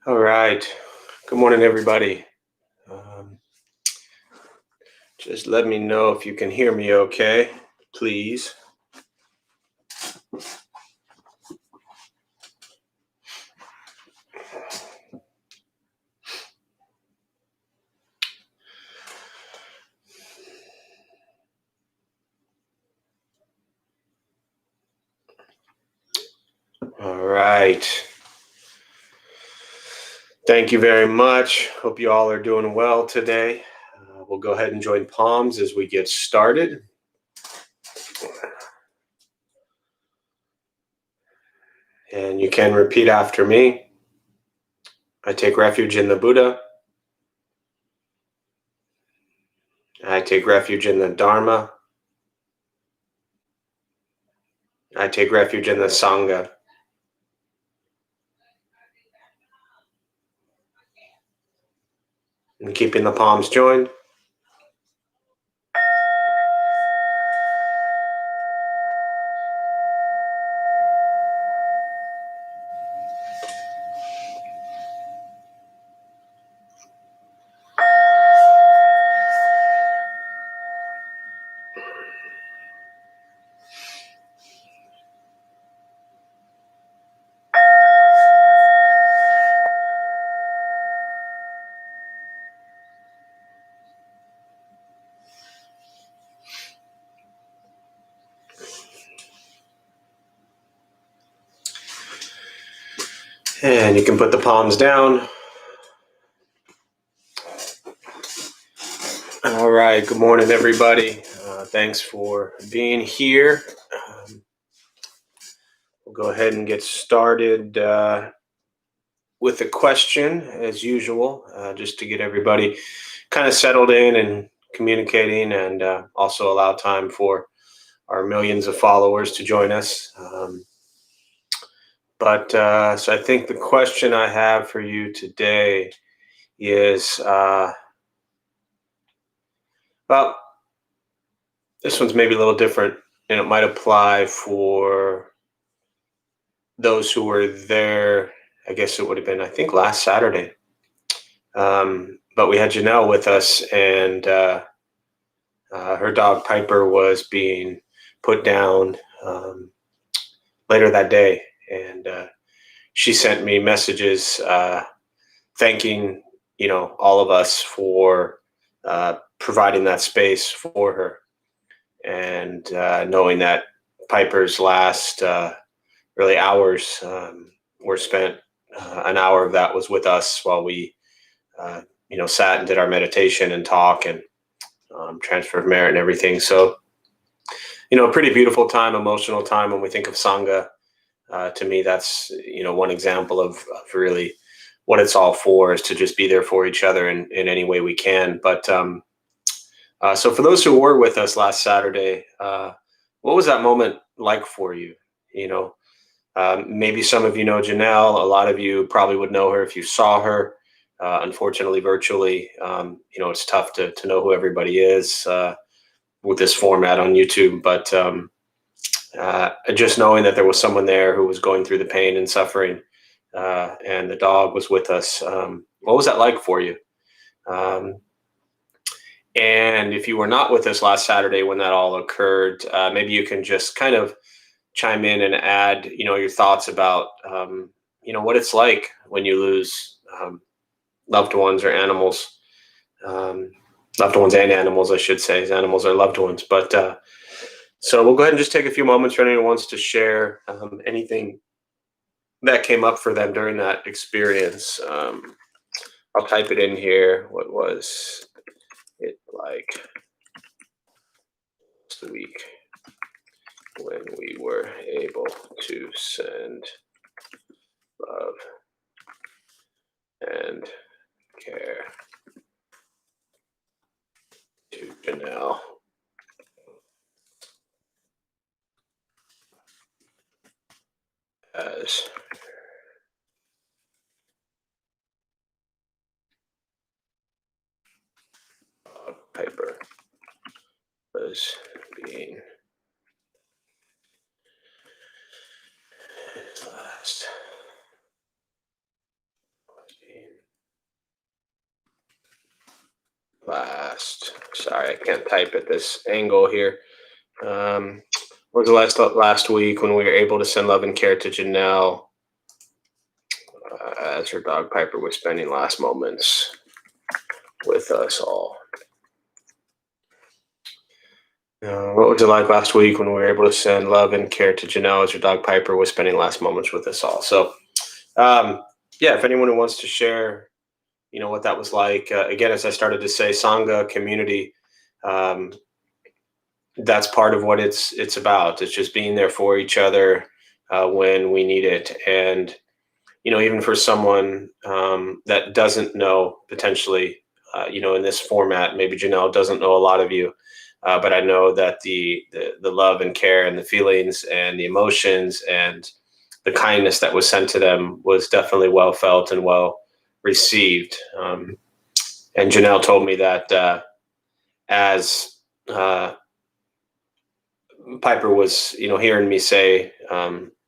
All right. Good morning, everybody. Um, just let me know if you can hear me okay, please. All right. Thank you very much. Hope you all are doing well today. We'll go ahead and join palms as we get started. And you can repeat after me. I take refuge in the Buddha. I take refuge in the Dharma. I take refuge in the Sangha. And keeping the palms joined. And you can put the palms down. All right. Good morning, everybody. Thanks for being here. We'll go ahead and get started with a question, as usual, just to get everybody kind of settled in and communicating, and also allow time for our millions of followers to join us. So I think the question I have for you today is, well, this one's maybe a little different, and it might apply for those who were there. I guess it would have been, I think, last Saturday. But we had Janelle with us, and her dog Piper was being put down later that day. And she sent me messages thanking, all of us for providing that space for her. And knowing that Piper's last really hours were spent, an hour of that was with us while we, sat and did our meditation and talk and transfer of merit and everything. So, a pretty beautiful time, emotional time when we think of Sangha. To me, that's, one example of really what it's all for, is to just be there for each other in any way we can. But so for those who were with us last Saturday, what was that moment like for you? Maybe some of you know Janelle. A lot of you probably would know her if you saw her. Unfortunately, virtually, it's tough to know who everybody is with this format on YouTube. But just knowing that there was someone there who was going through the pain and suffering, and the dog was with us. What was that like for you? And if you were not with us last Saturday when that all occurred, maybe you can just kind of chime in and add, your thoughts about, what it's like when you lose loved ones or animals, loved ones and animals, I should say. Animals are loved ones. But so we'll go ahead and just take a few moments for anyone who wants to share anything that came up for them during that experience. I'll type it in here. What was it like last week when we were able to send love and care to Janelle? As Piper was being his last Sorry, I can't type at this angle here. Um, what was the last week when we were able to send love and care to Janelle as her dog Piper was spending last moments with us all. What was it like last week when we were able to send love and care to Janelle as her dog Piper was spending last moments with us all? So, yeah, if anyone who wants to share, what that was like, again, as I started to say, Sangha community, that's part of what it's about. It's just being there for each other when we need it. And, even for someone that doesn't know potentially, in this format, maybe Janelle doesn't know a lot of you, but I know that the love and care and the feelings and the emotions and the kindness that was sent to them was definitely well felt and well received. And Janelle told me that as Piper was, hearing me say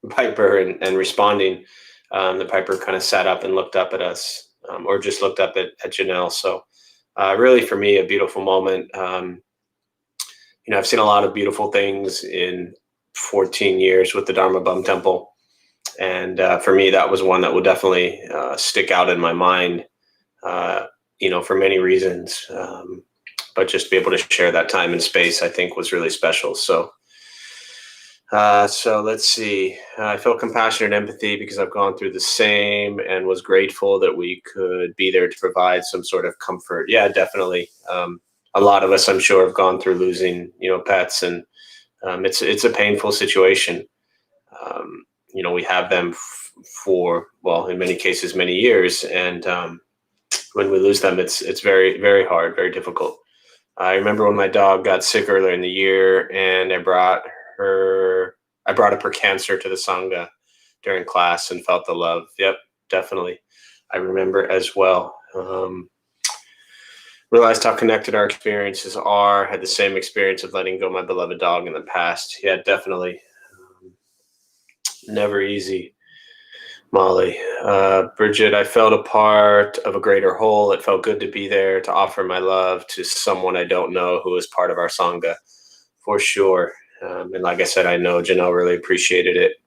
Piper and responding, the Piper kind of sat up and looked up at us, or just looked up at Janelle. So really for me, a beautiful moment. I've seen a lot of beautiful things in 14 years with the Dharma Bum Temple. And for me, that was one that will definitely stick out in my mind, for many reasons. But just to be able to share that time and space, I think was really special. So let's see. I feel compassion and empathy because I've gone through the same and was grateful that we could be there to provide some sort of comfort. Yeah, definitely. A lot of us, I'm sure, have gone through losing, pets, and it's a painful situation. We have them for, well, in many cases, many years. And when we lose them, it's very, very hard, very difficult. I remember when my dog got sick earlier in the year, and I brought up her cancer to the Sangha during class and felt the love. Yep, definitely. I remember as well. Realized how connected our experiences are. Had the same experience of letting go my beloved dog in the past. Yeah, definitely. Never easy. Molly. Bridget, I felt a part of a greater whole. It felt good to be there to offer my love to someone I don't know who is part of our Sangha, for sure. And like I said, I know Janelle really appreciated it.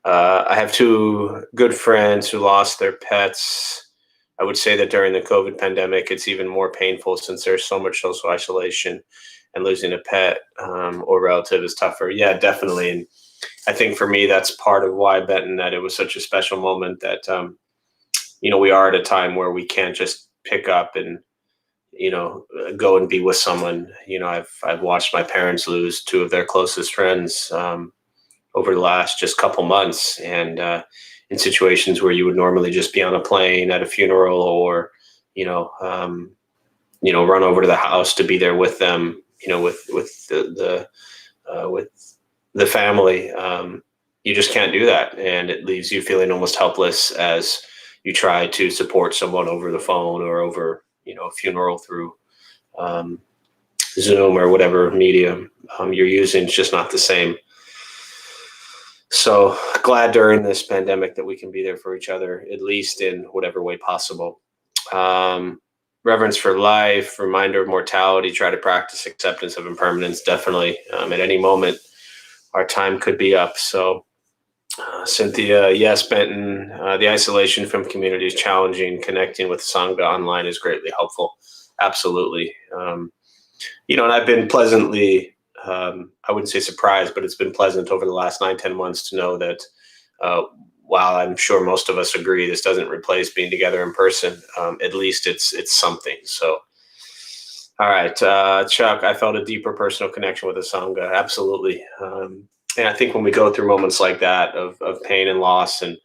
I have two good friends who lost their pets. I would say that during the COVID pandemic, it's even more painful since there's so much social isolation, and losing a pet or relative is tougher. Yeah, definitely. And I think for me, that's part of why, Benton, that it was such a special moment that, we are at a time where we can't just pick up and, go and be with someone. I've watched my parents lose two of their closest friends over the last just couple months, and in situations where you would normally just be on a plane at a funeral, or, run over to the house to be there with them, with the family. You just can't do that, and it leaves you feeling almost helpless as you try to support someone over the phone or over, a funeral through Zoom or whatever medium you're using. It's just not the same. So glad during this pandemic that we can be there for each other, at least in whatever way possible. Reverence for life, reminder of mortality, try to practice acceptance of impermanence. Definitely. At any moment, our time could be up. So Cynthia, yes, Benton, the isolation from community is challenging. Connecting with Sangha online is greatly helpful. Absolutely. And I've been pleasantly, I wouldn't say surprised, but it's been pleasant over the last 9-10 months to know that while I'm sure most of us agree this doesn't replace being together in person, at least it's something. So, all right, Chuck, I felt a deeper personal connection with the Sangha. Absolutely. And I think when we go through moments like that of pain and loss, and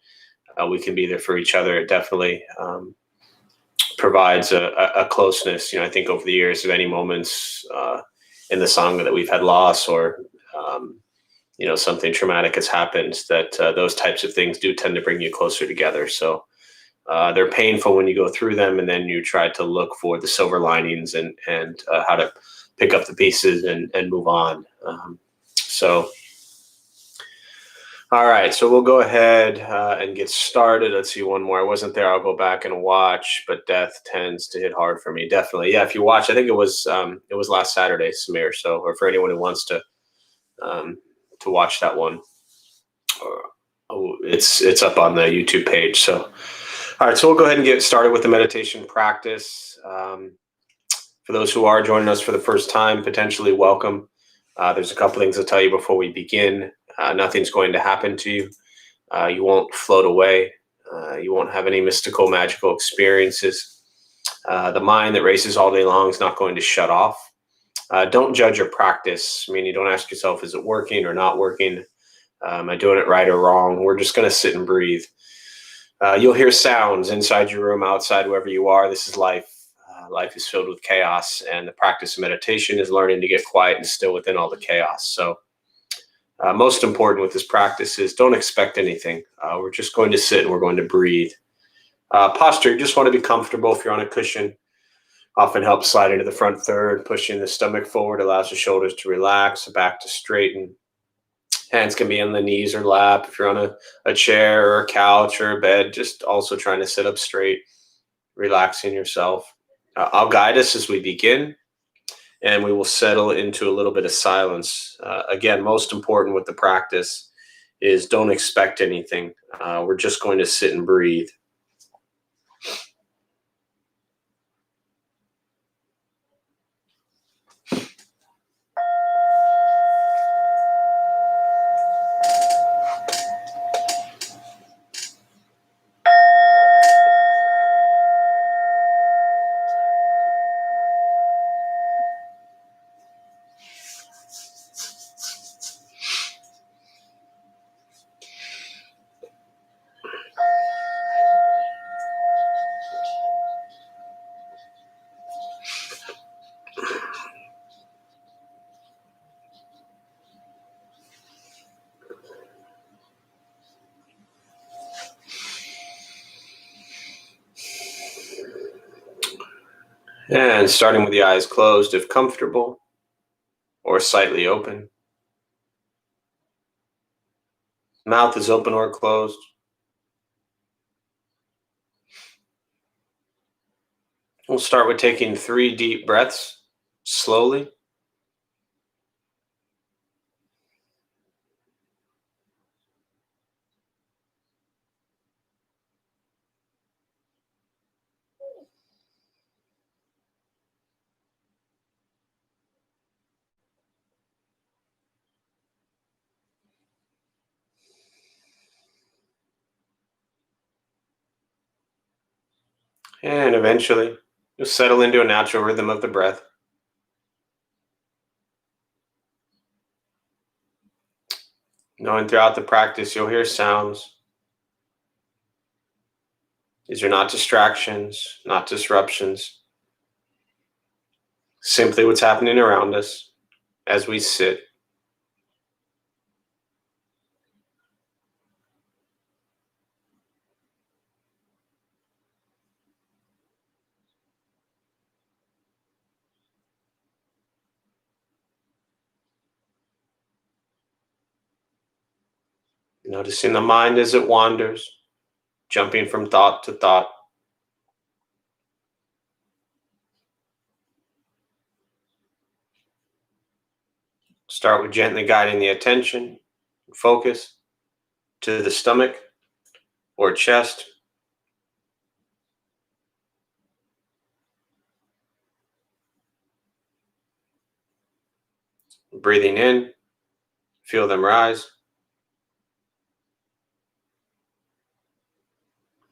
we can be there for each other, it definitely provides a closeness. I think over the years of any moments in the Sangha that we've had loss, or something traumatic has happened, that those types of things do tend to bring you closer together. So they're painful when you go through them, and then you try to look for the silver linings and how to pick up the pieces and move on. So All right, so we'll go ahead and get started. Let's see one more. I wasn't there. I'll go back and watch, but death tends to hit hard for me. Definitely, yeah. If you watch, I think it was last Saturday, Samir. So, or for anyone who wants um, to watch that one, it's up on the YouTube page. So, all right, so we'll go ahead and get started with the meditation practice. For those who are joining us for the first time, potentially welcome. There's a couple things I'll tell you before we begin. Nothing's going to happen to you. You won't float away. You won't have any mystical, magical experiences. The mind that races all day long is not going to shut off. Don't judge your practice. I mean, you don't ask yourself, is it working or not working? Am I doing it right or wrong? We're just going to sit and breathe. You'll hear sounds inside your room, outside, wherever you are. This is life. Life is filled with chaos, and the practice of meditation is learning to get quiet and still within all the chaos. So, most important with this practice is don't expect anything. We're just going to sit and we're going to breathe. Posture, you just want to be comfortable. If you're on a cushion, often helps slide into the front third, pushing the stomach forward, allows the shoulders to relax, the back to straighten. Hands can be on the knees or lap. If you're on a chair or a couch or a bed, just also trying to sit up straight, relaxing yourself. I'll guide us as we begin, and we will settle into a little bit of silence. Again, most important with the practice is don't expect anything. We're just going to sit and breathe. And starting with the eyes closed, if comfortable, or slightly open. Mouth is open or closed. We'll start with taking 3 deep breaths, slowly. And eventually, you'll settle into a natural rhythm of the breath. Knowing throughout the practice, you'll hear sounds. These are not distractions, not disruptions. Simply what's happening around us as we sit. Noticing the mind as it wanders, jumping from thought to thought. Start with gently guiding the attention, focus to the stomach or chest. Breathing in, feel them rise.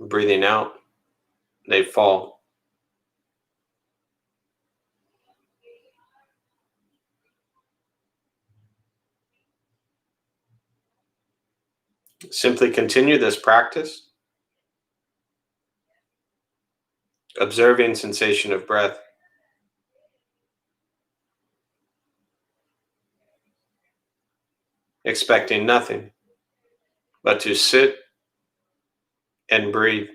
Breathing out, they fall. Simply continue this practice, observing sensation of breath, expecting nothing but to sit and breathe.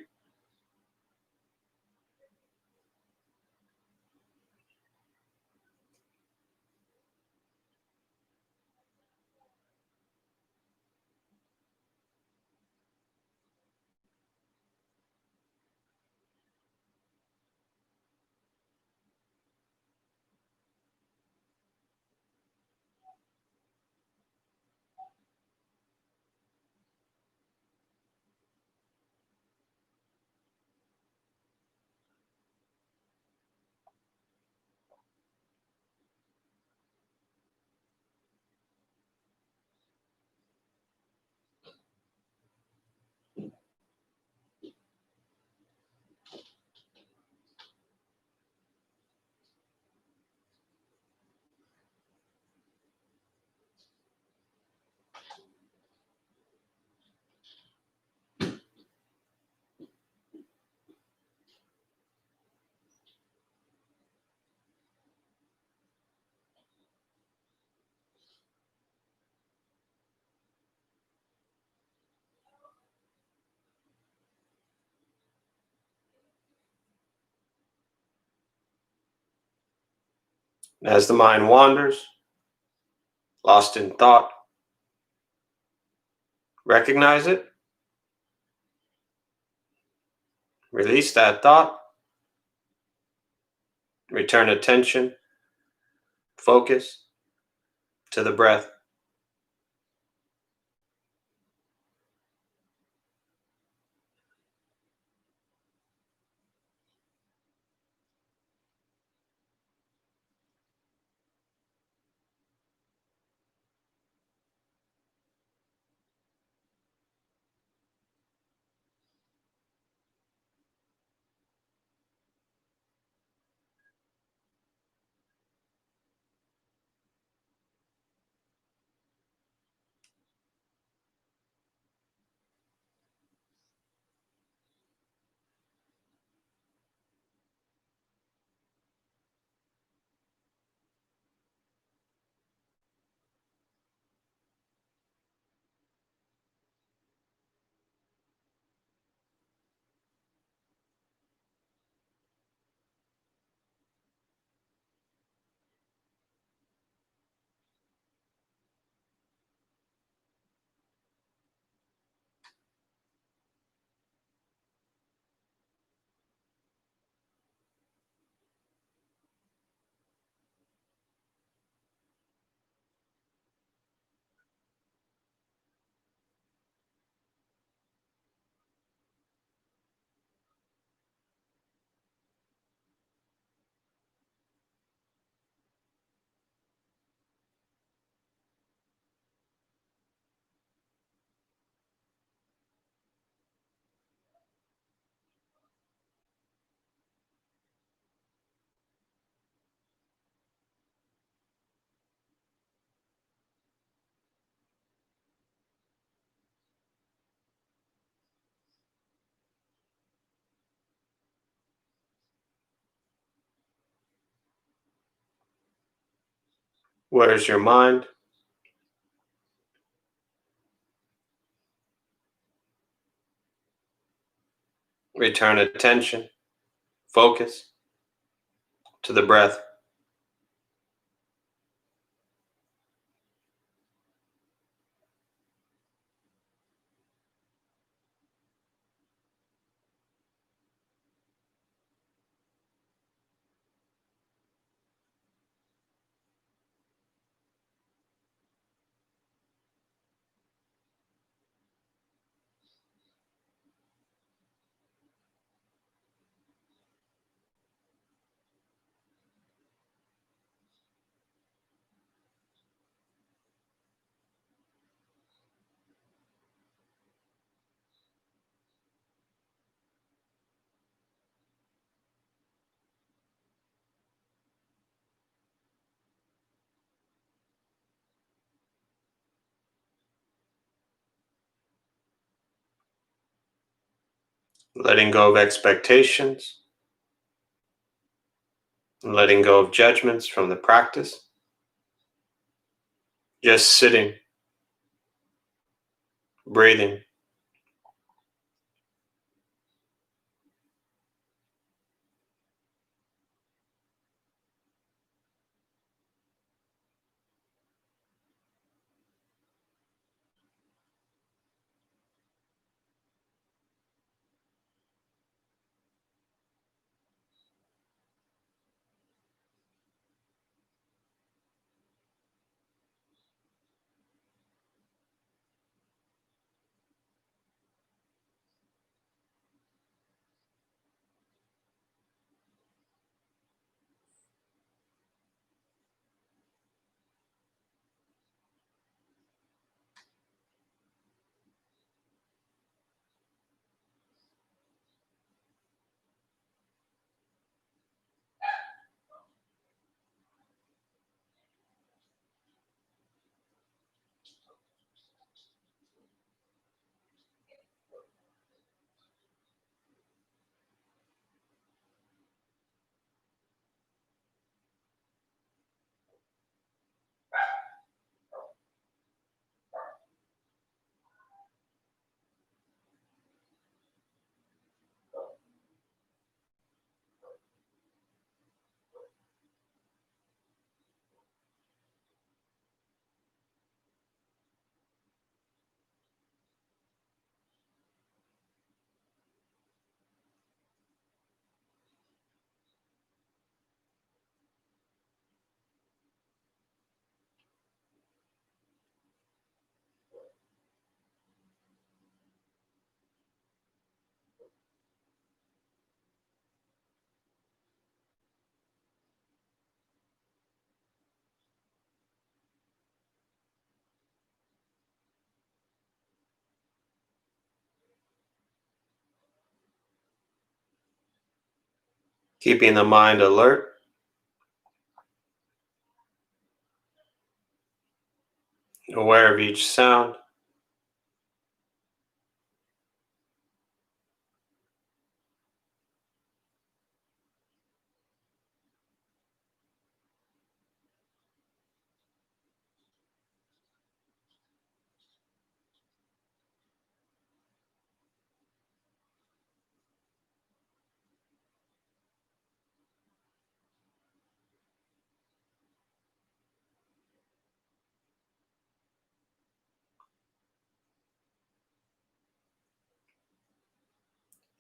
As the mind wanders, lost in thought, recognize it, release that thought, return attention, focus to the breath. Where's your mind? Return attention, focus to the breath. Letting go of expectations, letting go of judgments from the practice. Just sitting, breathing. keeping the mind alert, aware of each sound,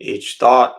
each thought,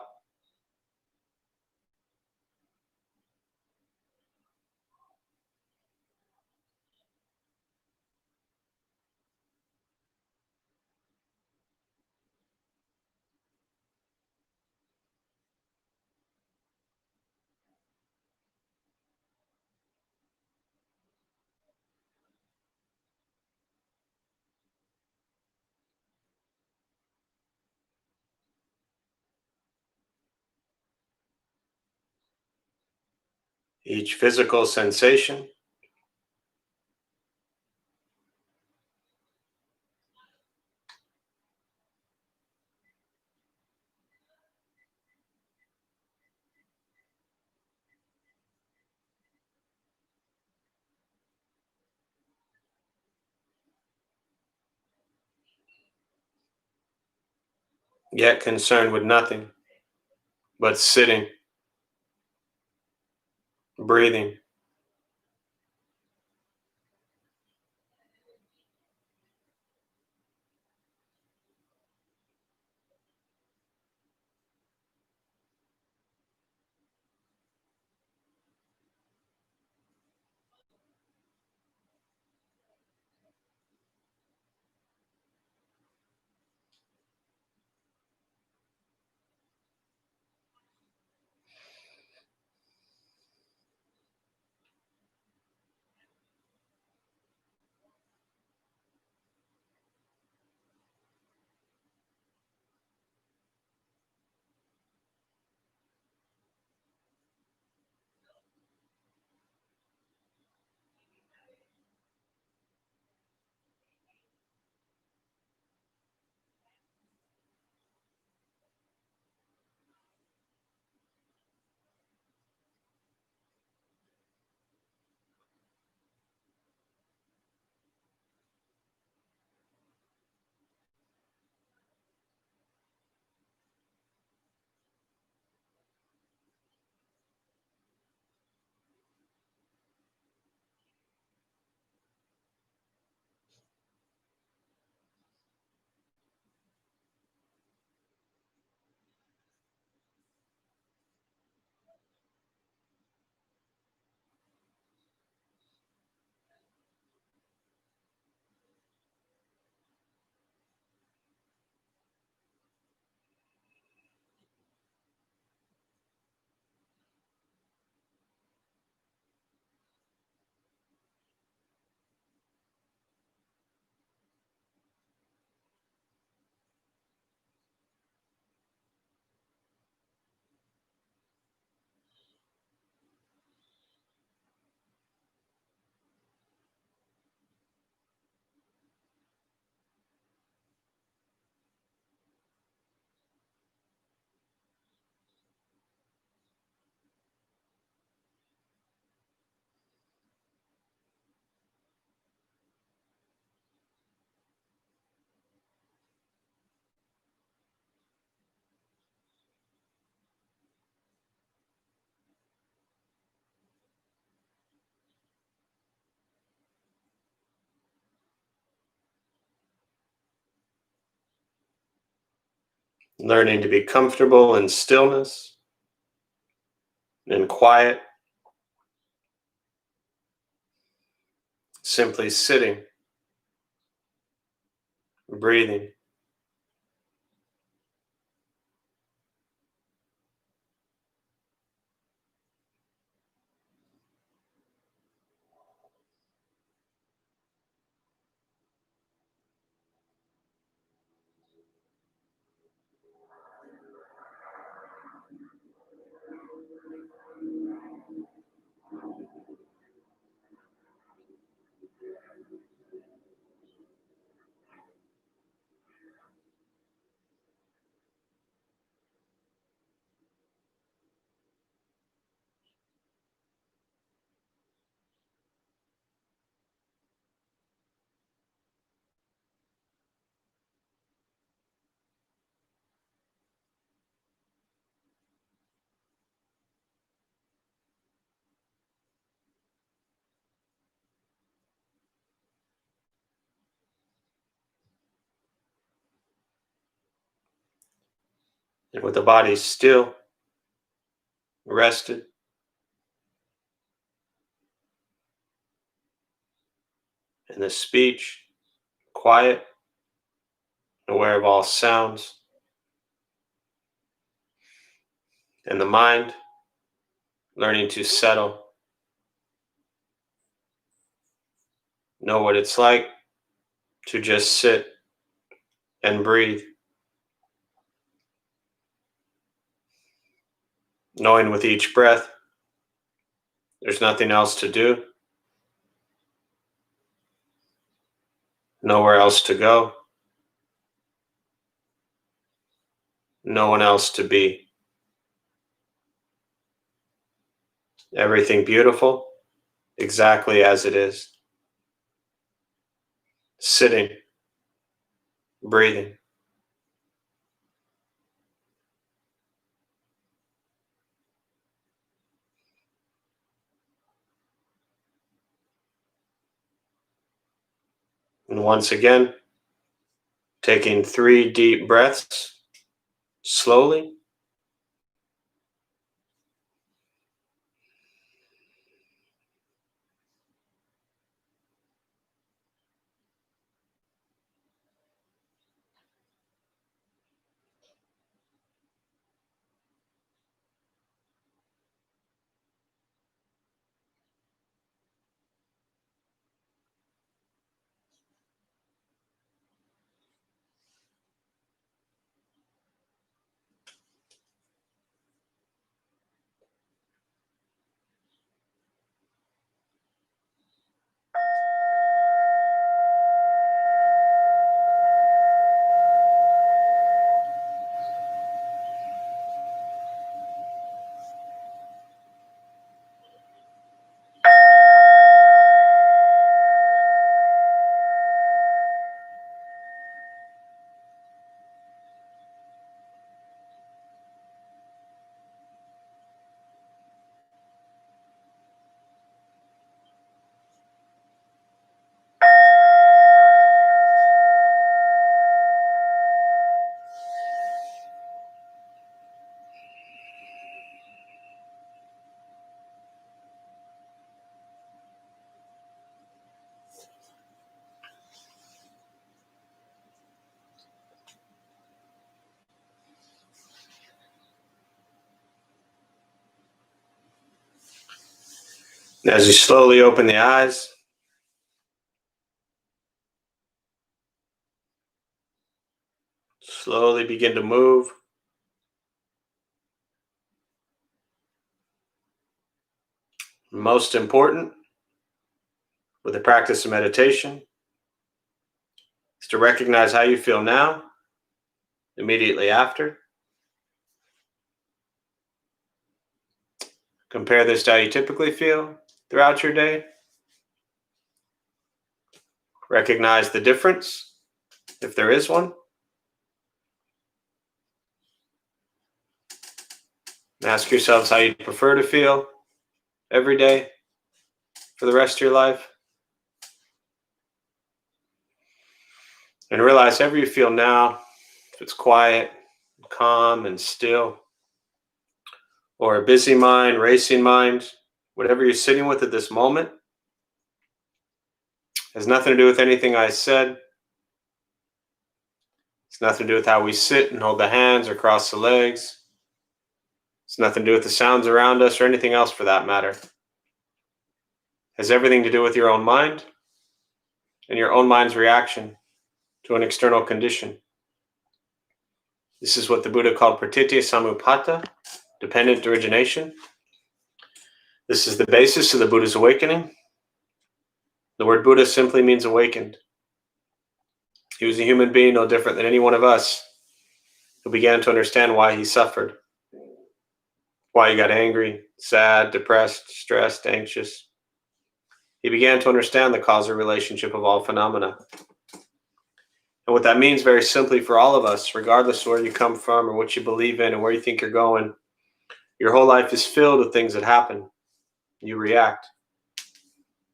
each physical sensation, yet concerned with nothing but sitting, breathing. Learning to be comfortable in stillness and quiet, simply sitting, breathing. And with the body still, rested, and the speech quiet, aware of all sounds, and the mind learning to settle, know what it's like to just sit and breathe, knowing with each breath there's nothing else to do, nowhere else to go, no one else to be. Everything beautiful, exactly as it is. Sitting, breathing. And once again, taking 3 deep breaths slowly. As you slowly open the eyes, slowly begin to move. Most important with the practice of meditation is to recognize how you feel now, immediately after. Compare this to how you typically feel throughout your day. Recognize the difference, if there is one. And ask yourselves how you prefer to feel every day for the rest of your life. And realize however you feel now, if it's quiet, calm, and still, or a busy mind, racing mind, whatever you're sitting with at this moment, has nothing to do with anything I said. It's nothing to do with how we sit and hold the hands or cross the legs. It's nothing to do with the sounds around us or anything else for that matter. It has everything to do with your own mind and your own mind's reaction to an external condition. This is what the Buddha called pratitya samuppada, dependent origination. This is the basis of the Buddha's awakening. The word Buddha simply means awakened. He was a human being no different than any one of us who began to understand why he suffered, why he got angry, sad, depressed, stressed, anxious. He began to understand the causal relationship of all phenomena. And what that means very simply for all of us, regardless of where you come from or what you believe in and where you think you're going, your whole life is filled with things that happen. You react.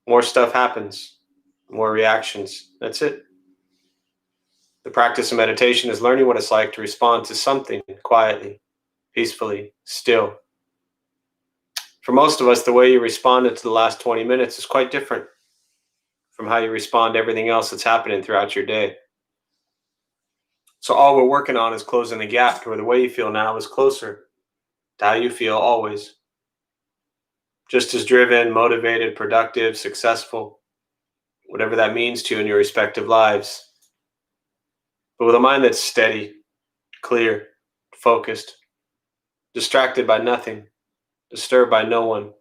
More stuff happens, more reactions. That's it. The practice of meditation is learning what it's like to respond to something quietly, peacefully, still. For most of us, the way you responded to the last 20 minutes is quite different from how you respond to everything else that's happening throughout your day. So all we're working on is closing the gap to where the way you feel now is closer to how you feel always. Just as driven, motivated, productive, successful, whatever that means to you in your respective lives. But with a mind that's steady, clear, focused, distracted by nothing, disturbed by no one.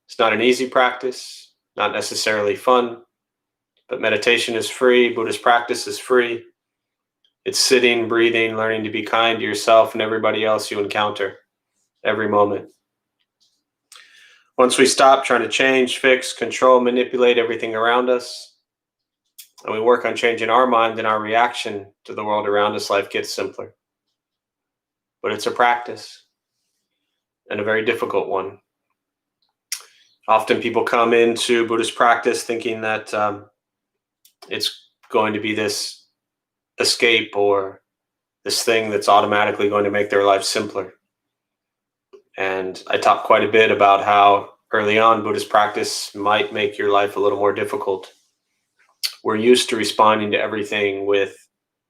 It's not an easy practice, not necessarily fun, but meditation is free. Buddhist practice is free. It's sitting, breathing, learning to be kind to yourself and everybody else you encounter every moment. Once we stop trying to change, fix, control, manipulate everything around us, and we work on changing our mind and our reaction to the world around us, life gets simpler. But it's a practice, and a very difficult one. Often people come into Buddhist practice thinking that it's going to be this escape or this thing that's automatically going to make their life simpler. And I talk quite a bit about how early on Buddhist practice might make your life a little more difficult. We're used to responding to everything with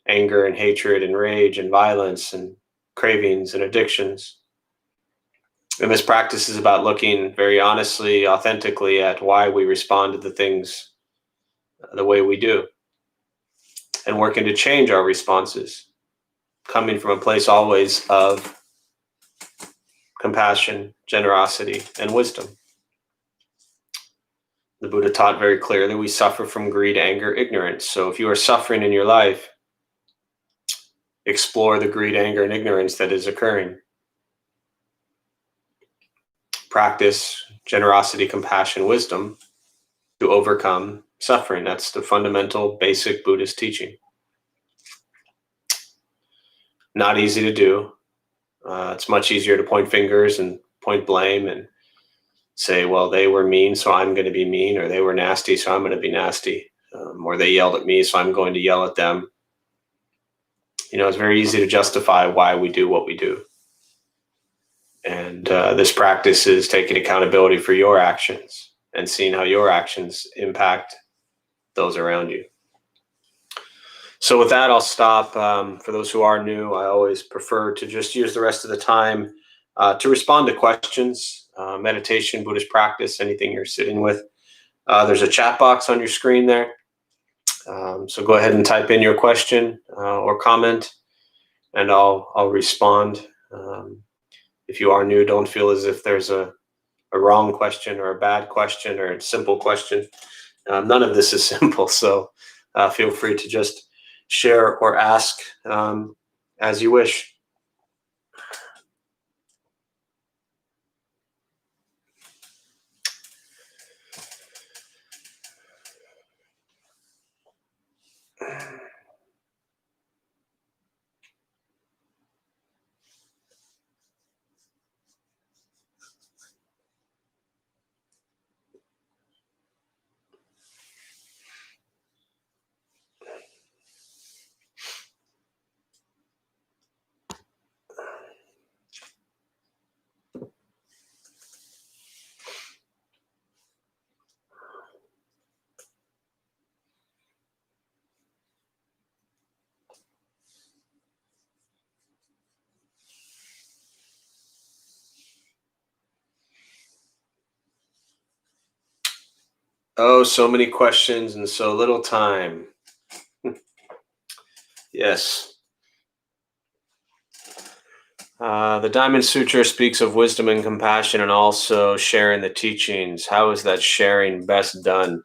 anger and hatred and rage and violence and cravings and addictions. And this practice is about looking very honestly, authentically at why we respond to the things the way we do and working to change our responses, coming from a place always of compassion, generosity, and wisdom. The Buddha taught very clearly we suffer from greed, anger, ignorance. So if you are suffering in your life, explore the greed, anger, and ignorance that is occurring. Practice generosity, compassion, wisdom to overcome suffering. That's the fundamental, basic Buddhist teaching. Not easy to do. It's much easier to point fingers and point blame and say, well, they were mean, so I'm going to be mean, or they were nasty, so I'm going to be nasty, or they yelled at me, so I'm going to yell at them. It's very easy to justify why we do what we do. And this practice is taking accountability for your actions and seeing how your actions impact those around you. So with that, I'll stop. For those who are new, I always prefer to just use the rest of the time to respond to questions, meditation, Buddhist practice, anything you're sitting with. There's a chat box on your screen there. So go ahead and type in your question or comment, and I'll respond. If you are new, don't feel as if there's a wrong question or a bad question or a simple question. None of this is simple, so feel free to just share or ask as you wish. Oh, so many questions and so little time. Yes. The Diamond Sutra speaks of wisdom and compassion and also sharing the teachings. How is that sharing best done?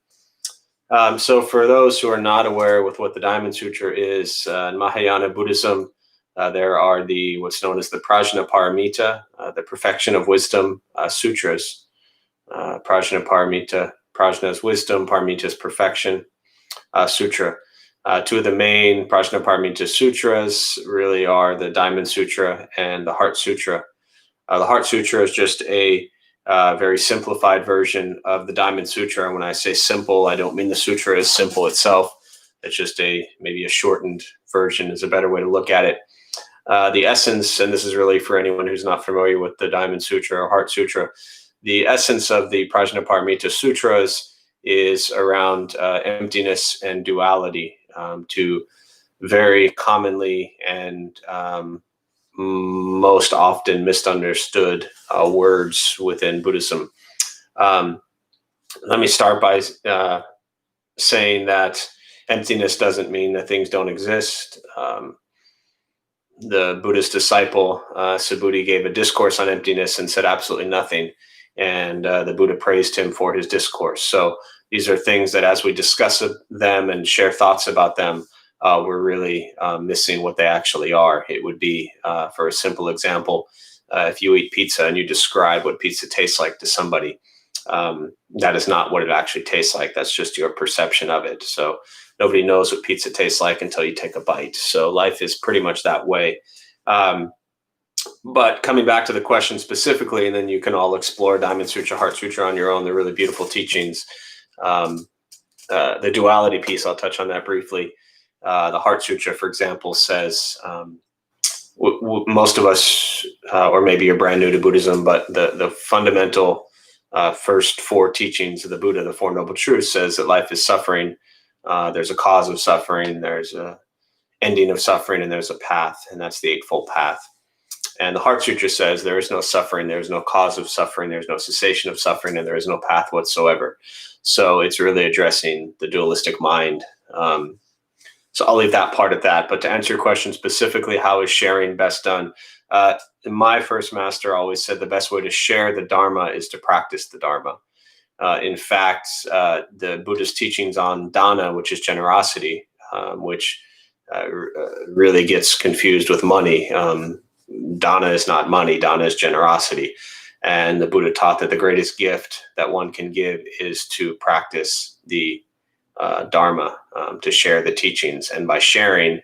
So for those who are not aware with what the Diamond Sutra is, in Mahayana Buddhism, there are what's known as the Prajnaparamita, the perfection of wisdom sutras. Prajnaparamita, Prajna is wisdom, Paramita is perfection sutra. Two of the main Prajnaparamita sutras really are the Diamond Sutra and the Heart Sutra. The Heart Sutra is just a very simplified version of the Diamond Sutra. And when I say simple, I don't mean the sutra is simple itself. It's just maybe a shortened version is a better way to look at it. The essence, and this is really for anyone who's not familiar with the Diamond Sutra or Heart Sutra, the essence of the Prajnaparamita Sutras is around emptiness and duality, two very commonly and most often misunderstood words within Buddhism. Let me start by saying that emptiness doesn't mean that things don't exist. The Buddhist disciple, Subhuti, gave a discourse on emptiness and said absolutely nothing. And the Buddha praised him for his discourse. So these are things that as we discuss them and share thoughts about them, we're really missing what they actually are. It would be, for a simple example, if you eat pizza and you describe what pizza tastes like to somebody, that is not what it actually tastes like. That's just your perception of it. So nobody knows what pizza tastes like until you take a bite. So life is pretty much that way. But coming back to the question specifically, and then you can all explore Diamond Sutra, Heart Sutra on your own. They're really beautiful teachings. The duality piece, I'll touch on that briefly. The Heart Sutra, for example, says most of us, or maybe you're brand new to Buddhism, but the fundamental first four teachings of the Buddha, the Four Noble Truths, says that life is suffering. There's a cause of suffering, there's a ending of suffering, and there's a path, and that's the Eightfold Path. And the Heart Sutra says there is no suffering, there's no cause of suffering, there's no cessation of suffering, and there is no path whatsoever. So it's really addressing the dualistic mind. So I'll leave that part at that. But to answer your question specifically, how is sharing best done? My first master always said the best way to share the Dharma is to practice the Dharma. In fact, the Buddhist teachings on dana, which is generosity, which really gets confused with money. Dana is not money, dana is generosity. And the Buddha taught that the greatest gift that one can give is to practice the Dharma, to share the teachings. And by sharing,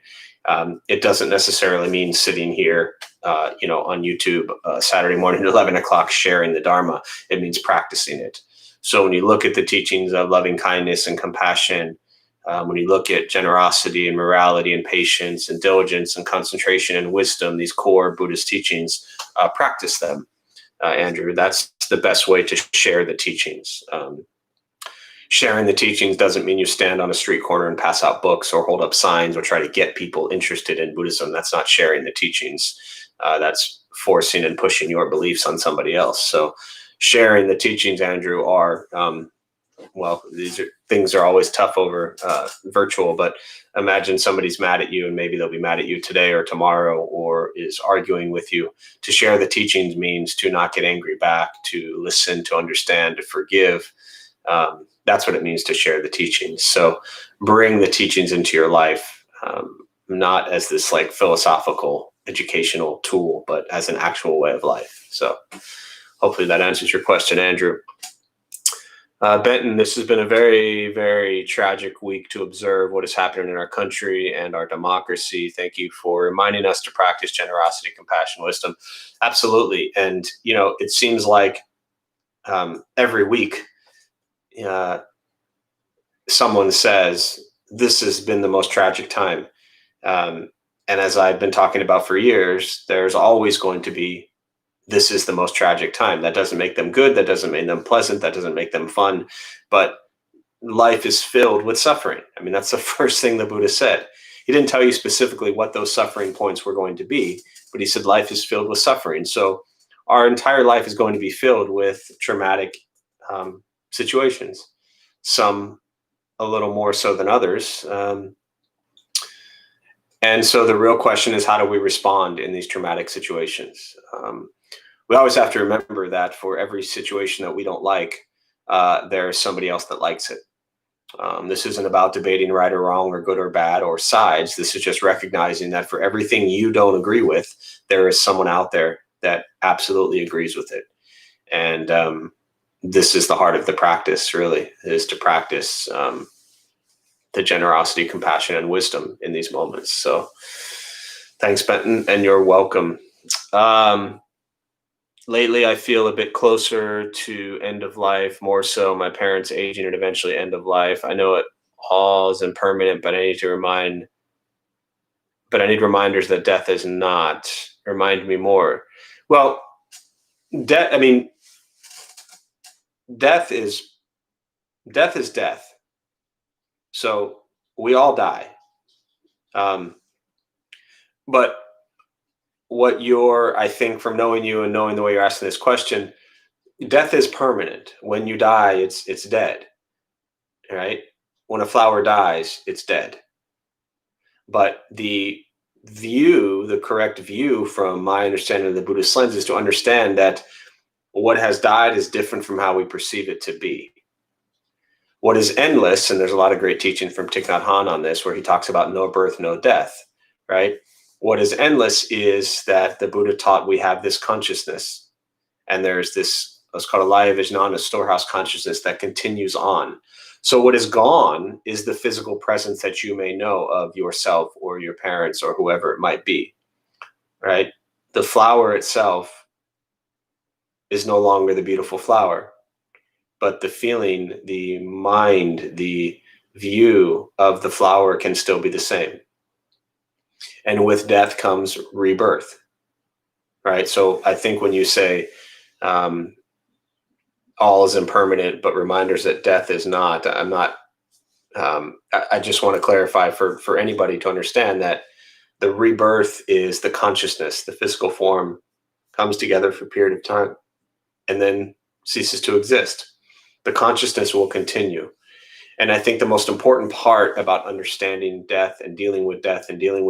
it doesn't necessarily mean sitting here, on YouTube Saturday morning at 11 o'clock sharing the Dharma. It means practicing it. So when you look at the teachings of loving kindness and compassion, when you look at generosity and morality and patience and diligence and concentration and wisdom, these core Buddhist teachings, practice them, Andrew. That's the best way to share the teachings. Sharing the teachings doesn't mean you stand on a street corner and pass out books or hold up signs or try to get people interested in Buddhism. That's not sharing the teachings. That's forcing and pushing your beliefs on somebody else. So sharing the teachings, Andrew, are, things are always tough over virtual, but imagine somebody's mad at you and maybe they'll be mad at you today or tomorrow or is arguing with you. To share the teachings means to not get angry back, to listen, to understand, to forgive. That's what it means to share the teachings. So bring the teachings into your life, not as this like philosophical educational tool, but as an actual way of life. So hopefully that answers your question, Andrew. Benton, this has been a very, very tragic week to observe what is happening in our country and our democracy. Thank you for reminding us to practice generosity, compassion, wisdom. Absolutely. And, it seems like every week, someone says, this has been the most tragic time. And as I've been talking about for years, there's always going to be, this is the most tragic time. That doesn't make them good. That doesn't make them pleasant. That doesn't make them fun. But life is filled with suffering. I mean, that's the first thing the Buddha said. He didn't tell you specifically what those suffering points were going to be, but he said life is filled with suffering. So our entire life is going to be filled with traumatic situations, some a little more so than others. And so the real question is, how do we respond in these traumatic situations? We always have to remember that for every situation that we don't like, there's somebody else that likes it. This isn't about debating right or wrong or good or bad or sides. This is just recognizing that for everything you don't agree with, there is someone out there that absolutely agrees with it. And this is the heart of the practice, really, is to practice the generosity, compassion, and wisdom in these moments. So thanks, Benton, and you're welcome. Lately, I feel a bit closer to end of life, more so my parents aging and eventually end of life. I know it all is impermanent, but I need reminders that death is not. Remind me more. Well, death. I mean, death is death is death. So we all die. Um, but I think from knowing you and knowing the way you're asking this question, death is permanent. When you die, it's dead. Right? When a flower dies, it's dead. But the correct view from my understanding of the Buddhist lens is to understand that what has died is different from how we perceive it to be. What is endless, and there's a lot of great teaching from Thich Nhat Hanh on this, where he talks about no birth, no death, right? What is endless is that the Buddha taught we have this consciousness, and there's this, what's called a laya vijnana, a storehouse consciousness that continues on. So what is gone is the physical presence that you may know of yourself or your parents or whoever it might be, right? The flower itself is no longer the beautiful flower, but the feeling, the mind, the view of the flower can still be the same. And with death comes rebirth, right? So I think when you say um, all is impermanent, but reminders that death is not, I'm not, I just want to clarify for anybody to understand that the rebirth is the consciousness, the physical form comes together for a period of time and then ceases to exist. The consciousness will continue. And I think the most important part about understanding death and dealing with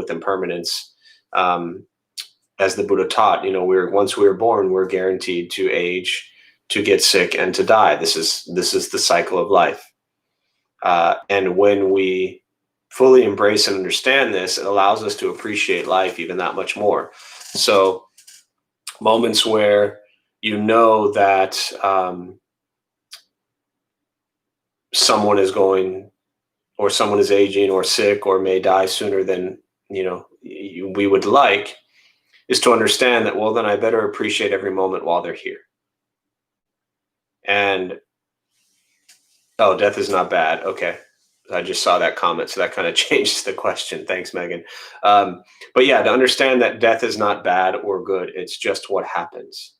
impermanence, as the Buddha taught, once we are born, we're guaranteed to age, to get sick, and to die. This is the cycle of life. And when we fully embrace and understand this, it allows us to appreciate life even that much more. So moments where you know that someone is going, or someone is aging or sick or may die sooner than we would like, is to understand that, well, then I better appreciate every moment while they're here. And oh, death is not bad. Okay. I just saw that comment, so that kind of changes the question. Thanks, Megan. But yeah, to understand that death is not bad or good, it's just what happens.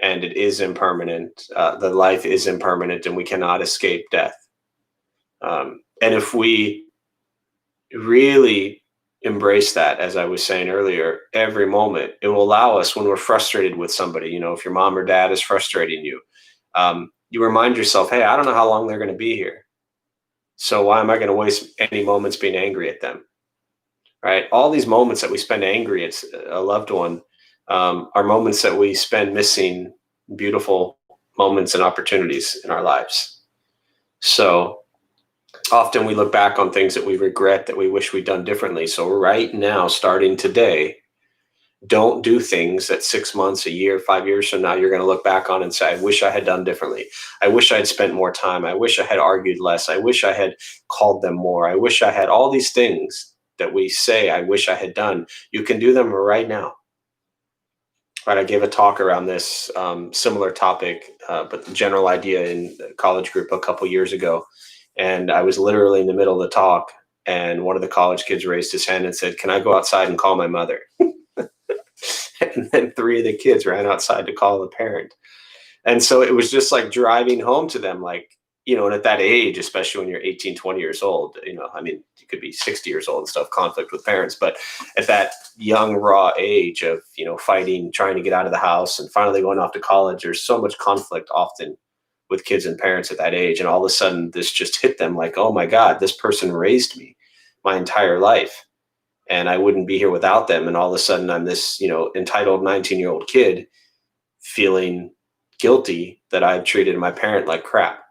And it is impermanent. The life is impermanent, and we cannot escape death. And if we really embrace that, as I was saying earlier, every moment, it will allow us, when we're frustrated with somebody, if your mom or dad is frustrating you, you remind yourself, hey, I don't know how long they're going to be here. So why am I going to waste any moments being angry at them? Right? All these moments that we spend angry at a loved one are moments that we spend missing beautiful moments and opportunities in our lives. So often we look back on things that we regret, that we wish we'd done differently. So right now, starting today, don't do things that 6 months, a year, 5 years from now, you're going to look back on and say, I wish I had done differently. I wish I had spent more time. I wish I had argued less. I wish I had called them more. I wish I had all these things that we say, I wish I had done. You can do them right now. Right, I gave a talk around this similar topic, but the general idea in a college group a couple years ago. And I was literally in the middle of the talk, and one of the college kids raised his hand and said, can I go outside and call my mother? And then 3 of the kids ran outside to call the parent. And so it was just like driving home to them, like, and at that age, especially when you're 18, 20 years old, I mean, you could be 60 years old and stuff, conflict with parents. But at that young, raw age of, fighting, trying to get out of the house and finally going off to college, there's so much conflict often with kids and parents at that age. And all of a sudden this just hit them like, oh my God, this person raised me my entire life, and I wouldn't be here without them. And all of a sudden I'm this, entitled 19-year-old kid feeling guilty that I treated my parent like crap.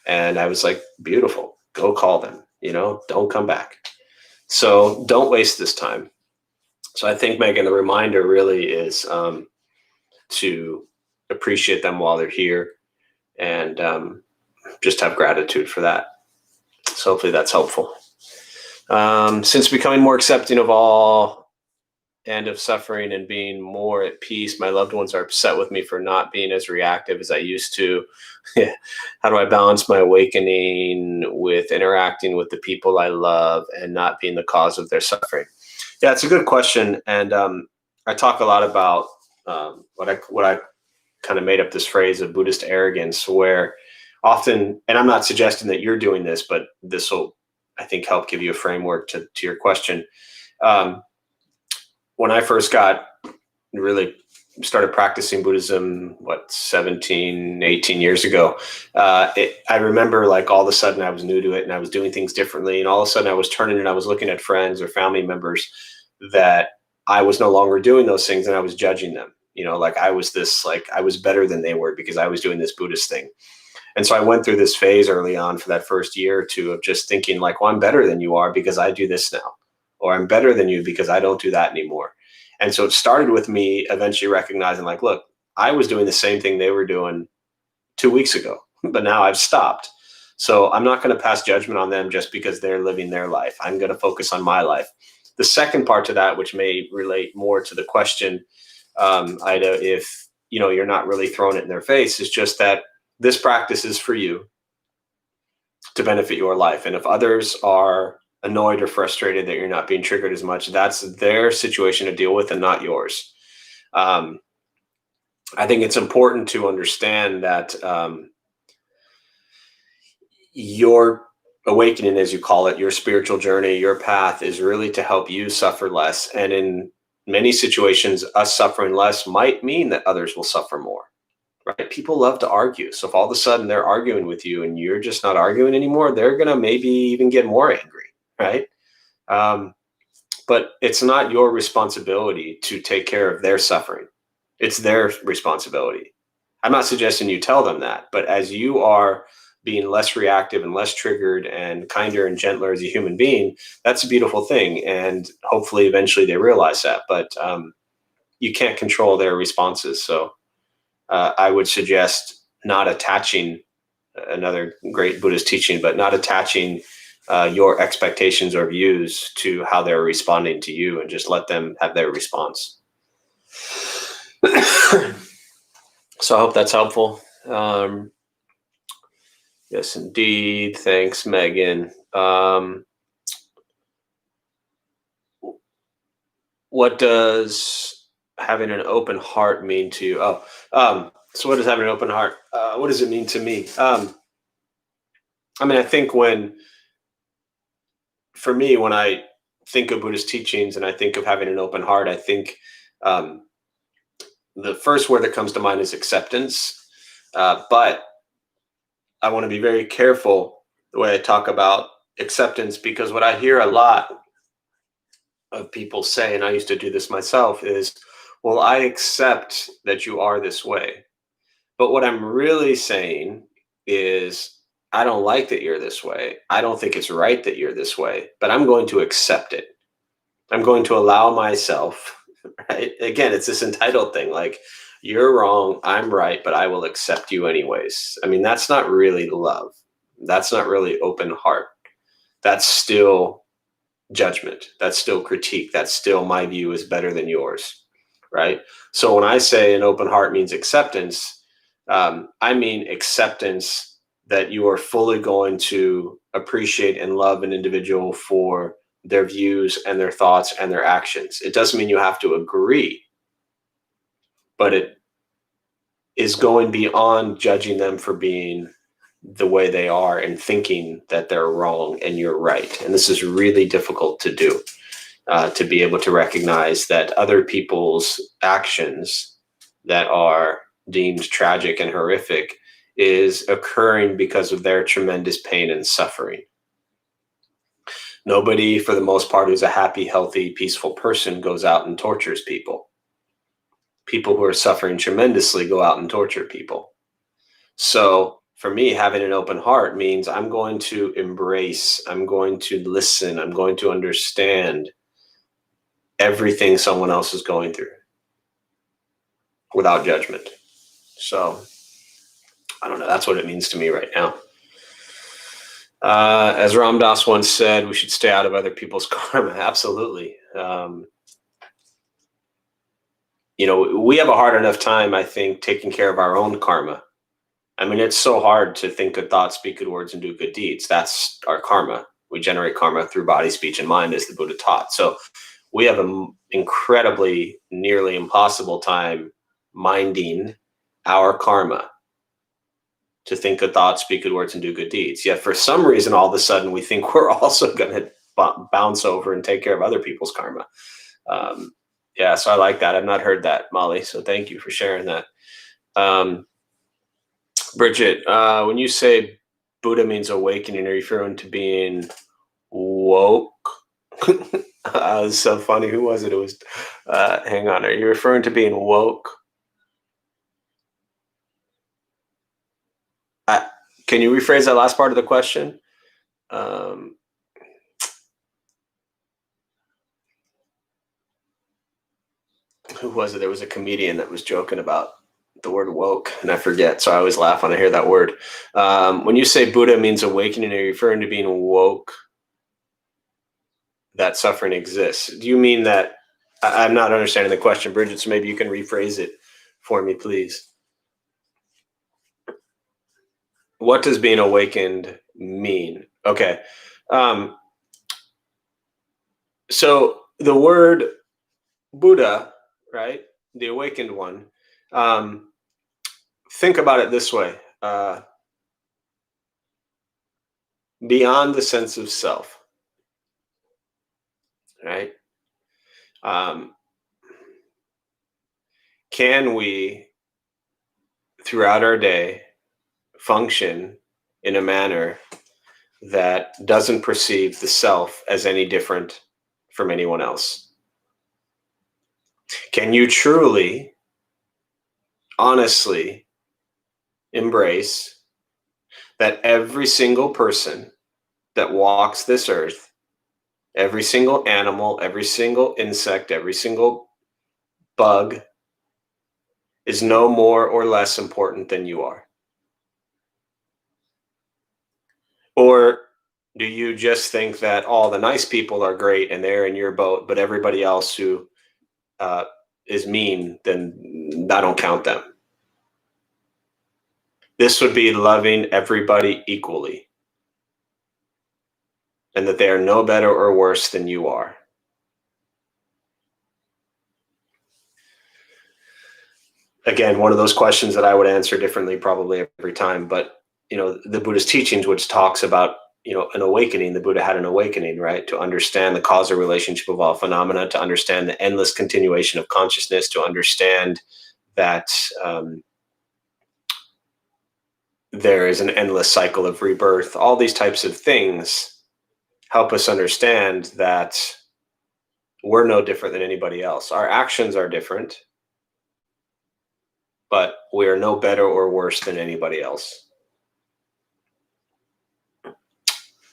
And I was like, beautiful, go call them, don't come back. So don't waste this time. So I think, Megan, the reminder really is to appreciate them while they're here, and just have gratitude for that. So hopefully that's helpful. Since becoming more accepting of all end of suffering and being more at peace. My loved ones are upset with me for not being as reactive as I used to. How do I balance my awakening with interacting with the people I love and not being the cause of their suffering? Yeah, it's a good question. And I talk a lot about what I kind of made up this phrase of Buddhist arrogance, where often, and I'm not suggesting that you're doing this, but this will, I think, help give you a framework to your question. Um, when I first got really started practicing Buddhism, 17, 18 years ago, I remember like all of a sudden I was new to it and I was doing things differently. And all of a sudden I was turning and I was looking at friends or family members that I was no longer doing those things and I was judging them. Like I was I was better than they were because I was doing this Buddhist thing. And so I went through this phase early on for that first year or two of just thinking like, well, I'm better than you are because I do this now, or I'm better than you because I don't do that anymore. And so it started with me eventually recognizing like, look, I was doing the same thing they were doing 2 weeks ago, but now I've stopped. So I'm not going to pass judgment on them just because they're living their life. I'm going to focus on my life. The second part to that, which may relate more to the question, Ida, if you're not really throwing it in their face, is just that this practice is for you to benefit your life. And if others are annoyed or frustrated that you're not being triggered as much, that's their situation to deal with and not yours. I think it's important to understand that your awakening, as you call it, your spiritual journey, your path is really to help you suffer less. And in many situations, us suffering less might mean that others will suffer more. Right? People love to argue. So if all of a sudden they're arguing with you and you're just not arguing anymore, they're going to maybe even get more angry. Right? But it's not your responsibility to take care of their suffering. It's their responsibility. I'm not suggesting you tell them that, but as you are being less reactive and less triggered and kinder and gentler as a human being, that's a beautiful thing. And hopefully eventually they realize that, but you can't control their responses. So I would suggest not attaching, another great Buddhist teaching, but not attaching your expectations or views to how they're responding to you, and just let them have their response. So I hope that's helpful. Yes, indeed. Thanks, Megan. What does having an open heart mean to you? So what does having an open heart? What does it mean to me? I think for me, when I think of Buddhist teachings and I think of having an open heart, I think the first word that comes to mind is acceptance. But I want to be very careful the way I talk about acceptance, because what I hear a lot of people say, and I used to do this myself, is, well, I accept that you are this way. But what I'm really saying is, I don't like that you're this way. I don't think it's right that you're this way, but I'm going to accept it. I'm going to allow myself, right? Again, it's this entitled thing, like, you're wrong, I'm right, but I will accept you anyways. That's not really love. That's not really open heart. That's still judgment. That's still critique. That's still my view is better than yours, right? So when I say an open heart means acceptance, I mean acceptance that you are fully going to appreciate and love an individual for their views and their thoughts and their actions. It doesn't mean you have to agree, but it is going beyond judging them for being the way they are and thinking that they're wrong and you're right. And this is really difficult to do, to be able to recognize that other people's actions that are deemed tragic and horrific is occurring because of their tremendous pain and suffering. Nobody, for the most part, who's a happy, healthy, peaceful person goes out and tortures people. People who are suffering tremendously go out and torture people. So for me, having an open heart means I'm going to embrace, I'm going to listen, I'm going to understand everything someone else is going through without judgment. So I don't know. That's what it means to me right now. As Ram Dass once said, we should stay out of other people's karma. Absolutely. we have a hard enough time, I think, taking care of our own karma. I mean, it's so hard to think good thoughts, speak good words, and do good deeds. That's our karma. We generate karma through body, speech, and mind, as the Buddha taught. So we have an incredibly, nearly impossible time minding our karma to think good thoughts, speak good words, and do good deeds. Yet for some reason, all of a sudden, we think we're also going to bounce over and take care of other people's karma. Yeah, so I like that. I've not heard that, Molly. So thank you for sharing that. Bridget, when you say Buddha means awakening, are you referring to being woke? It's so funny. Who was it? It was, hang on. Are you referring to being woke? Can you rephrase that last part of the question? Who was it? There was a comedian that was joking about the word woke, and I forget, so I always laugh when I hear that word. When you say Buddha means awakening, are you referring to being woke, that suffering exists? Do you mean that? I'm not understanding the question, Bridget, so maybe you can rephrase it for me, please. What does being awakened mean? Okay. So the word Buddha, right? The awakened one. Think about it this way. Beyond the sense of self, right? Can we, throughout our day, function in a manner that doesn't perceive the self as any different from anyone else? Can you truly, honestly embrace that every single person that walks this earth, every single animal, every single insect, every single bug is no more or less important than you are? Or do you just think that all the nice people are great and they're in your boat, but everybody else who is mean, then I don't count them? This would be loving everybody equally, and that they are no better or worse than you are. Again, one of those questions that I would answer differently probably every time, but the Buddhist teachings, which talks about an awakening, the Buddha had an awakening, right? To understand the causal relationship of all phenomena, to understand the endless continuation of consciousness, to understand that there is an endless cycle of rebirth. All these types of things help us understand that we're no different than anybody else. Our actions are different, but we are no better or worse than anybody else.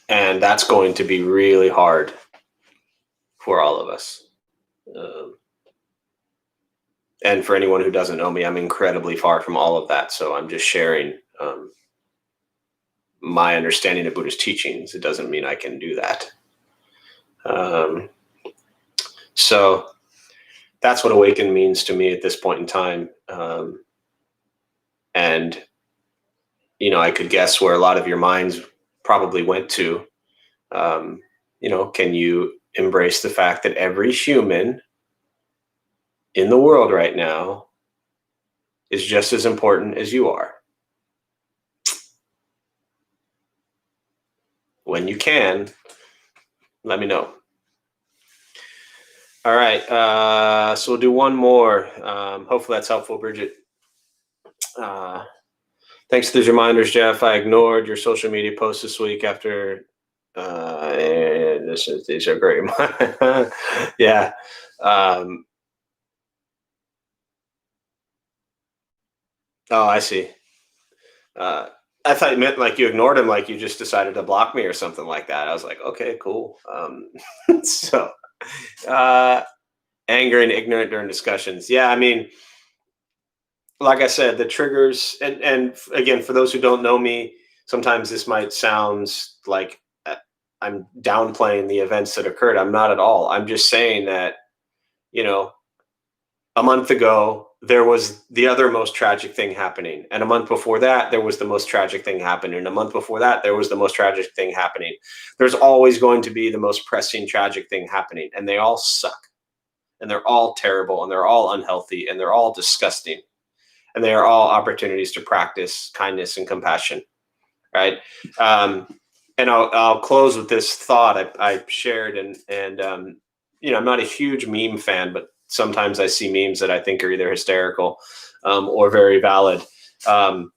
And that's going to be really hard for all of us. And for anyone who doesn't know me, I'm incredibly far from all of that. So I'm just sharing my understanding of Buddhist teachings. It doesn't mean I can do that. So that's what awaken means to me at this point in time. And, I could guess where a lot of your minds probably went to. Can you embrace the fact that every human in the world right now is just as important as you are? When you can, let me know. All right. So we'll do one more. Hopefully that's helpful, Bridget. Thanks for those reminders, Jeff. I ignored your social media posts this week after. These are great. Yeah. Oh, I see. I thought you meant like you ignored him, like you just decided to block me or something like that. I was like, okay, cool. So, anger and ignorant during discussions. Yeah, I mean, like I said, the triggers, and again, for those who don't know me, sometimes this might sound like I'm downplaying the events that occurred. I'm not at all. I'm just saying that, a month ago, there was the other most tragic thing happening. And a month before that, there was the most tragic thing happening. And a month before that, there was the most tragic thing happening. There's always going to be the most pressing, tragic thing happening. And they all suck. And they're all terrible. And they're all unhealthy. And they're all disgusting. And they are all opportunities to practice kindness and compassion. Right. And I'll close with this thought I shared. And I'm not a huge meme fan, but sometimes I see memes that I think are either hysterical or very valid. What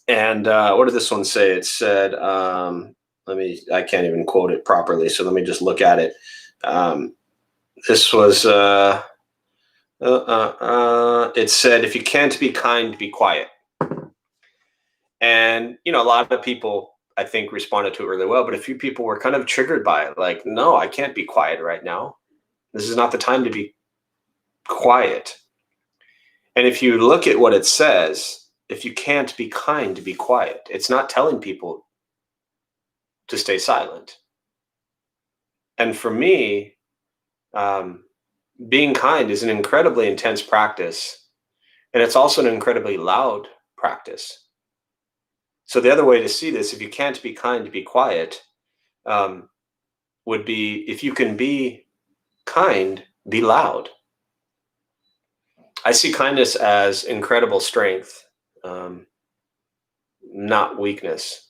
did this one say? It said, I can't even quote it properly, so let me just look at it. This was, it said, if you can't be kind, be quiet. And, a lot of people, I think, responded to it really well, but a few people were kind of triggered by it. Like, no, I can't be quiet right now. This is not the time to be quiet. And if you look at what it says, if you can't be kind, to be quiet, it's not telling people to stay silent. And for me, being kind is an incredibly intense practice. And it's also an incredibly loud practice. So the other way to see this, if you can't be kind, to be quiet, would be, if you can be kind, be loud. I see kindness as incredible strength, not weakness.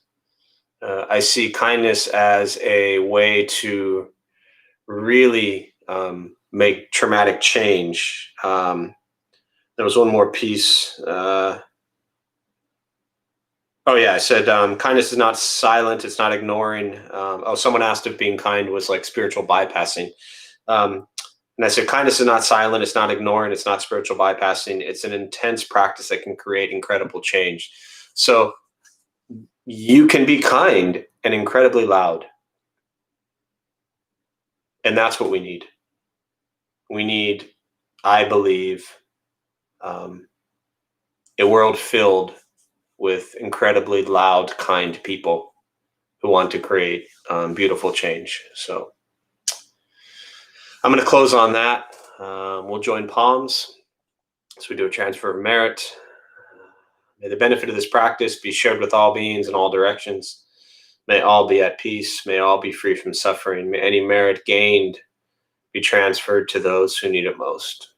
I see kindness as a way to really make traumatic change. There was one more piece. I said kindness is not silent. It's not ignoring. Someone asked if being kind was like spiritual bypassing. And I said, kindness is not silent. It's not ignoring. It's not spiritual bypassing. It's an intense practice that can create incredible change. So you can be kind and incredibly loud. And that's what we need. We need, I believe, a world filled with incredibly loud, kind people who want to create beautiful change. So I'm going to close on that. We'll join palms as we do a transfer of merit. May the benefit of this practice be shared with all beings in all directions. May all be at peace. May all be free from suffering. May any merit gained be transferred to those who need it most.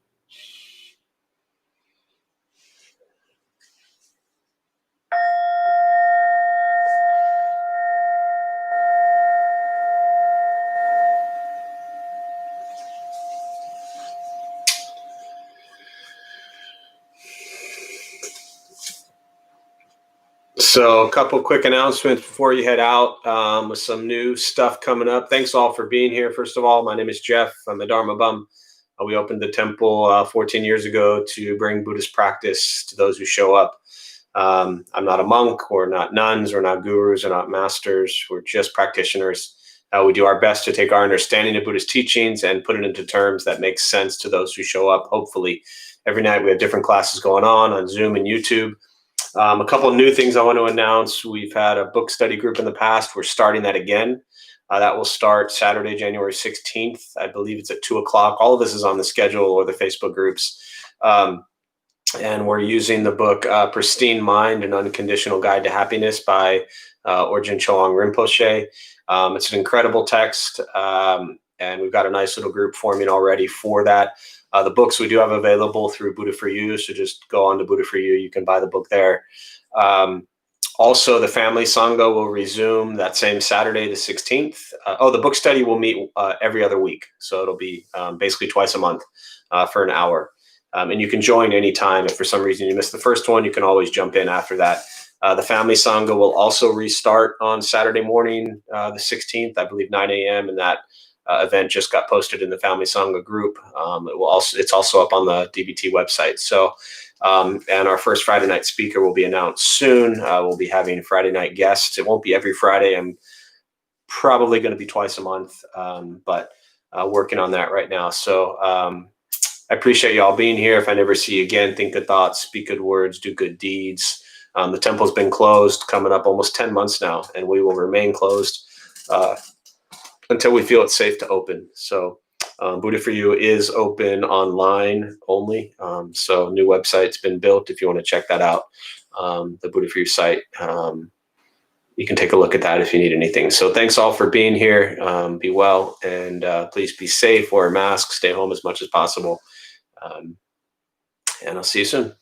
So a couple quick announcements before you head out with some new stuff coming up. Thanks all for being here. First of all, my name is Jeff. I'm a Dharma Bum. We opened the temple 14 years ago to bring Buddhist practice to those who show up. I'm not a monk. We're not nuns. We're not gurus. We're not masters. We're just practitioners. We do our best to take our understanding of Buddhist teachings and put it into terms that make sense to those who show up. Hopefully, every night we have different classes going on Zoom and YouTube. A couple of new things I want to announce. We've had a book study group in the past. We're starting that again. That will start Saturday, January 16th. I believe it's at 2:00. All of this is on the schedule or the Facebook groups. And we're using the book Pristine Mind, An Unconditional Guide to Happiness by Orjin Choang Rinpoche. It's an incredible text, and we've got a nice little group forming already for that. The books we do have available through Buddha for You, so just go on to Buddha for You. You can buy the book there. Also, the Family Sangha will resume that same Saturday, the 16th. The book study will meet every other week, so it'll be basically twice a month for an hour. And you can join anytime. If for some reason you missed the first one, you can always jump in after that. The Family Sangha will also restart on Saturday morning, the 16th, I believe 9 a.m. And that event just got posted in the Family Sangha group. It's also up on the DBT website. So, and our first Friday night speaker will be announced soon. We'll be having Friday night guests. It won't be every Friday. I'm probably going to be twice a month, but working on that right now. So I appreciate you all being here. If I never see you again, think good thoughts, speak good words, do good deeds. The temple's been closed, coming up almost 10 months now, and we will remain closed until we feel it's safe to open. So Buddha for You is open online only. So new website's been built if you want to check that out. The Buddha for You site. You can take a look at that if you need anything. So thanks all for being here. Be well, and please be safe, wear a mask, stay home as much as possible. And I'll see you soon.